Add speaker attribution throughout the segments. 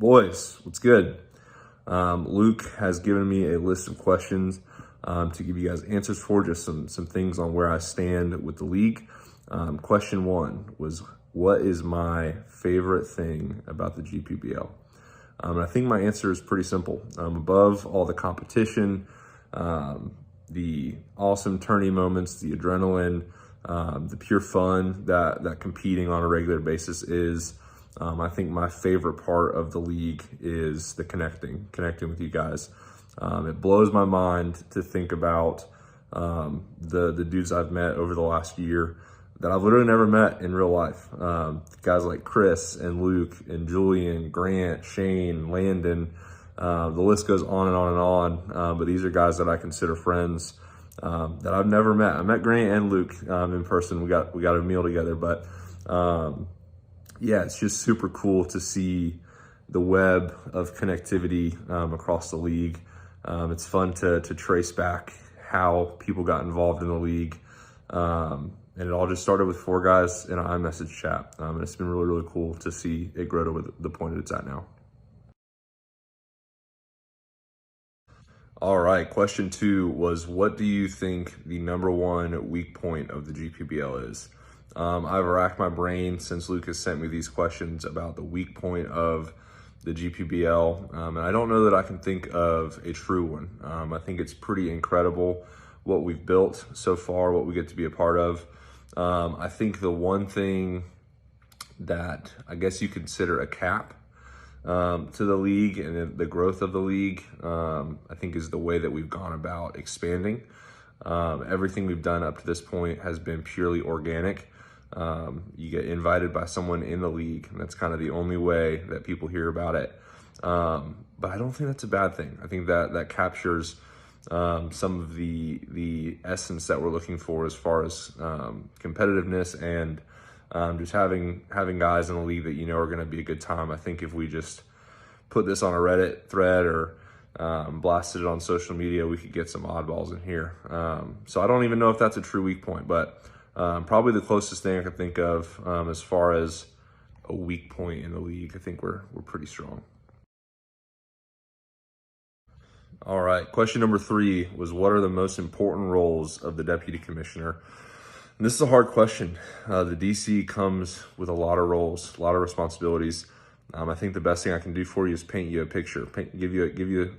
Speaker 1: Boys, what's good? Luke has given me a list of questions to give you guys answers for, just some things on where I stand with the league. Question one was, what is my favorite thing about the GPBL? And I think my answer is pretty simple. Above all the competition, the awesome tourney moments, the adrenaline, the pure fun that competing on a regular basis is, I think my favorite part of the league is the connecting with you guys. It blows my mind to think about the dudes I've met over the last year that I've literally never met in real life. Guys like Chris and Luke and Julian, Grant, Shane, Landon, the list goes on and on and on. But these are guys that I consider friends that I've never met. I met Grant and Luke in person. We got a meal together, but yeah, it's just super cool to see the web of connectivity across the league. It's fun to trace back how people got involved in the league. And it all just started with 4 guys in an iMessage chat. And it's been really, really cool to see it grow to the point that it's at now. All right, question 2 was, what do you think the #1 weak point of the GPBL is? I've racked my brain since Luke has sent me these questions about the weak point of the GPBL, and I don't know that I can think of a true one. I think it's pretty incredible what we've built so far, what we get to be a part of. I think the one thing that I guess you consider a cap to the league and the growth of the league, I think is the way that we've gone about expanding. Everything we've done up to this point has been purely organic. You get invited by someone in the league, and that's kind of the only way that people hear about it. But I don't think that's a bad thing. I think that captures some of the essence that we're looking for as far as competitiveness and just having guys in the league that you know are going to be a good time. I think if we just put this on a Reddit thread or blasted it on social media, we could get some oddballs in here. So I don't even know if that's a true weak point, but probably the closest thing I can think of as far as a weak point in the league. I think we're pretty strong. All right, question number 3 was, what are the most important roles of the Deputy Commissioner? And this is a hard question. The DC comes with a lot of roles, a lot of responsibilities. I think the best thing I can do for you is paint you a picture, give you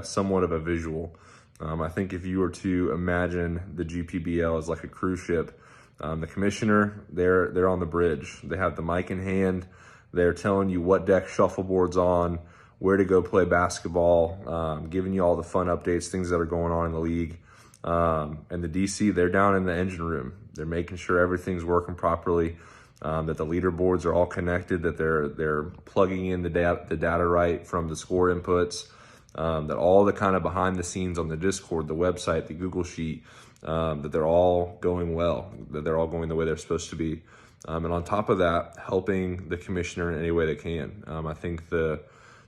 Speaker 1: somewhat of a visual. I think if you were to imagine the GPBL as like a cruise ship, the commissioner, they're on the bridge. They have the mic in hand. They're telling you what deck shuffleboard's on, where to go play basketball, giving you all the fun updates, things that are going on in the league. And the DC, they're down in the engine room. They're making sure everything's working properly, that the leaderboards are all connected, that they're plugging in the data right from the score inputs, that all the kind of behind the scenes on the Discord, the website, the Google Sheet, that they're all going well, that they're all going the way they're supposed to be. And on top of that, helping the commissioner in any way they can. I think the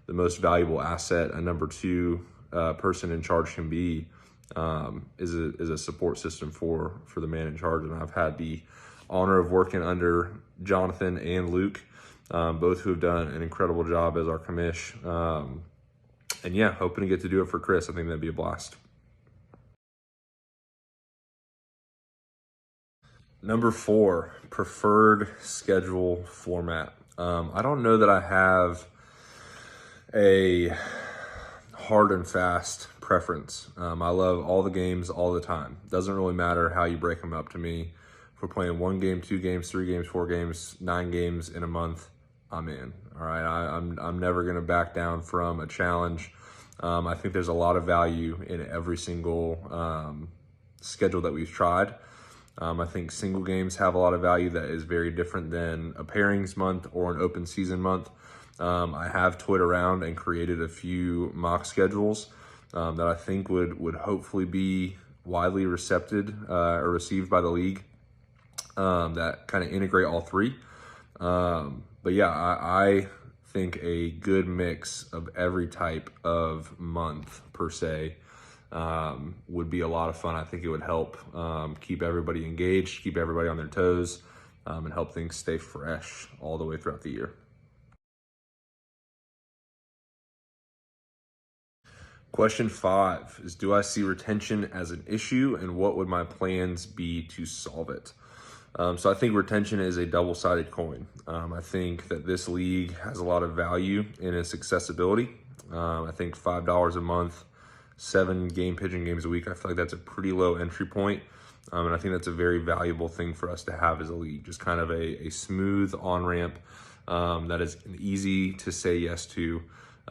Speaker 1: most valuable asset a #2 person in charge can be is a support system for the man in charge. And I've had the honor of working under Jonathan and Luke, both who have done an incredible job as our commish. And yeah, hoping to get to do it for Chris. I think that'd be a blast. Number 4, preferred schedule format. I don't know that I have a hard and fast preference. I love all the games all the time. Doesn't really matter how you break them up to me. If we're playing 1 game, 2 games, 3 games, 4 games, 9 games in a month, I'm in. All right, I'm never gonna back down from a challenge. I think there's a lot of value in every single schedule that we've tried. I think single games have a lot of value that is very different than a pairings month or an open season month. I have toyed around and created a few mock schedules that I think would hopefully be widely received by the league, that kind of integrate all 3. But yeah, I think a good mix of every type of month per se would be a lot of fun. I think it would help keep everybody engaged, keep everybody on their toes, and help things stay fresh all the way throughout the year. Question 5 is, do I see retention as an issue, and what would my plans be to solve it? So I think retention is a double-sided coin. I think that this league has a lot of value in its accessibility. I think $5 a month, 7 pitching games a week, I feel like that's a pretty low entry point. And I think that's a very valuable thing for us to have as a league, just kind of a smooth on-ramp that is easy to say yes to.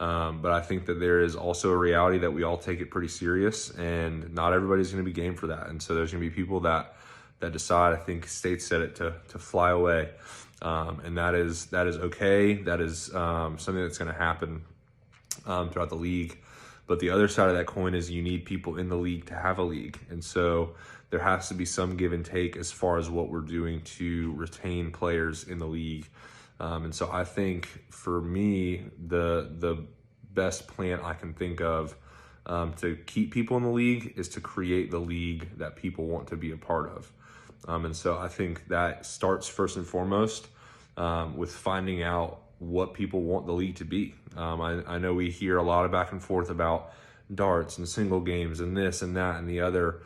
Speaker 1: But I think that there is also a reality that we all take it pretty serious, and not everybody's going to be game for that. And so there's going to be people that decide, I think State said it, to fly away. And that is okay. That is something that's going to happen throughout the league. But the other side of that coin is you need people in the league to have a league. And so there has to be some give and take as far as what we're doing to retain players in the league. And so I think for me, the best plan I can think of to keep people in the league is to create the league that people want to be a part of. And so I think that starts first and foremost with finding out what people want the league to be. I know we hear a lot of back and forth about darts and single games and this and that and the other,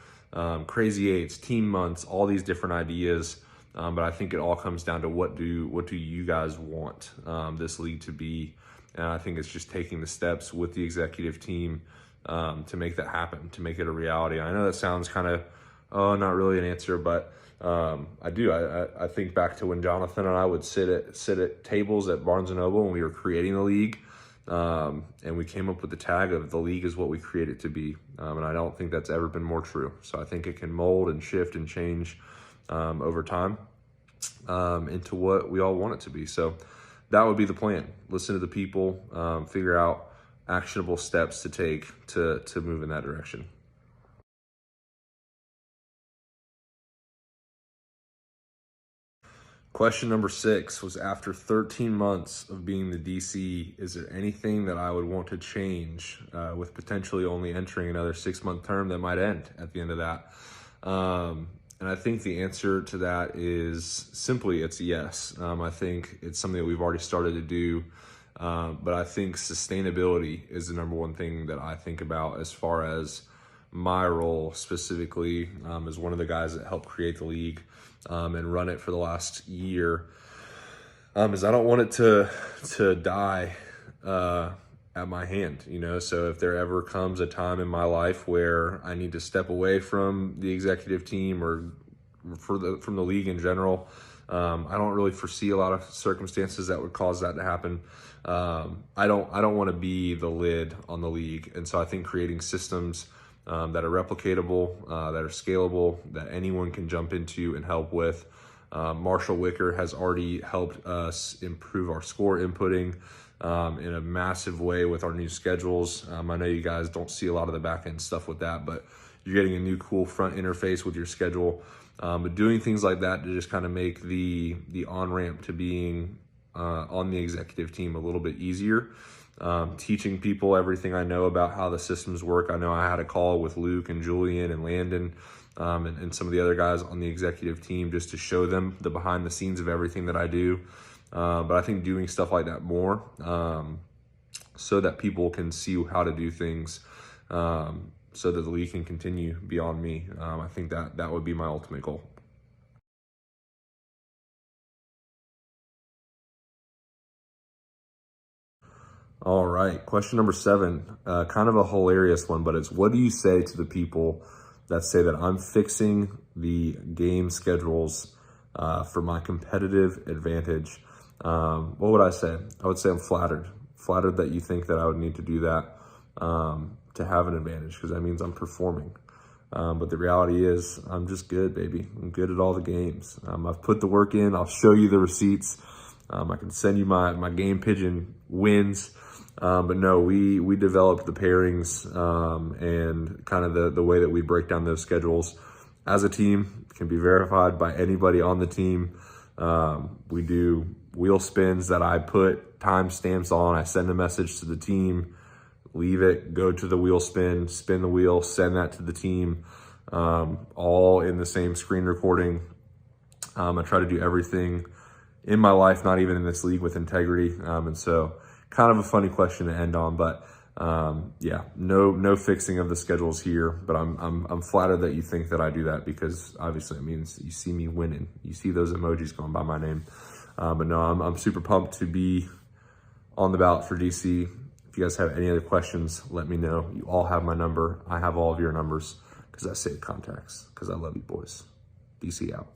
Speaker 1: crazy eights, team months, all these different ideas. But I think it all comes down to what do you guys want this league to be? And I think it's just taking the steps with the executive team to make that happen, to make it a reality. I know that sounds kind of, not really an answer, but I do. I think back to when Jonathan and I would sit at tables at Barnes & Noble when we were creating the league, and we came up with the tag of the league is what we create it to be. And I don't think that's ever been more true. So I think it can mold and shift and change over time into what we all want it to be. So that would be the plan. Listen to the people, figure out actionable steps to take to move in that direction. Question number 6 was, after 13 months of being the DC, is there anything that I would want to change with potentially only entering another 6-month term that might end at the end of that? And I think the answer to that is simply it's yes. I think it's something that we've already started to do, but I think sustainability is the number one thing that I think about as far as my role specifically as one of the guys that helped create the league and run it for the last year, is I don't want it to die at my hand, so if there ever comes a time in my life where I need to step away from the executive team or from the league in general, I don't really foresee a lot of circumstances that would cause that to happen. I don't want to be the lid on the league, and so I think creating systems that are replicatable, that are scalable, that anyone can jump into and help with. Marshall Wicker has already helped us improve our score inputting in a massive way with our new schedules. I know you guys don't see a lot of the back end stuff with that, but you're getting a new cool front interface with your schedule. But doing things like that to just kind of make the on-ramp to being on the executive team a little bit easier. Teaching people everything I know about how the systems work. I know I had a call with Luke and Julian and Landon and some of the other guys on the executive team just to show them the behind the scenes of everything that I do. But I think doing stuff like that more so that people can see how to do things so that the league can continue beyond me. I think that would be my ultimate goal. All right, question number 7, kind of a hilarious one, but it's, what do you say to the people that say that I'm fixing the game schedules for my competitive advantage? What would I say? I would say I'm flattered that you think that I would need to do that to have an advantage, because that means I'm performing. But the reality is I'm just good, baby. I'm good at all the games. I've put the work in. I'll show you the receipts. I can send you my game pigeon wins. But no, we developed the pairings and kind of the way that we break down those schedules as a team. Can be verified by anybody on the team. We do wheel spins that I put timestamps on. I send a message to the team, leave it, go to the wheel spin the wheel, send that to the team, all in the same screen recording. I try to do everything in my life, not even in this league, with integrity. And so kind of a funny question to end on, but Yeah, no fixing of the schedules here, but I'm flattered that you think that I do that, because obviously it means you see me winning. You see those emojis going by my name. But no, I'm super pumped to be on the ballot for DC. If you guys have any other questions, let me know. You all have my number. I have all of your numbers, because I save contacts, because I love you boys. DC out.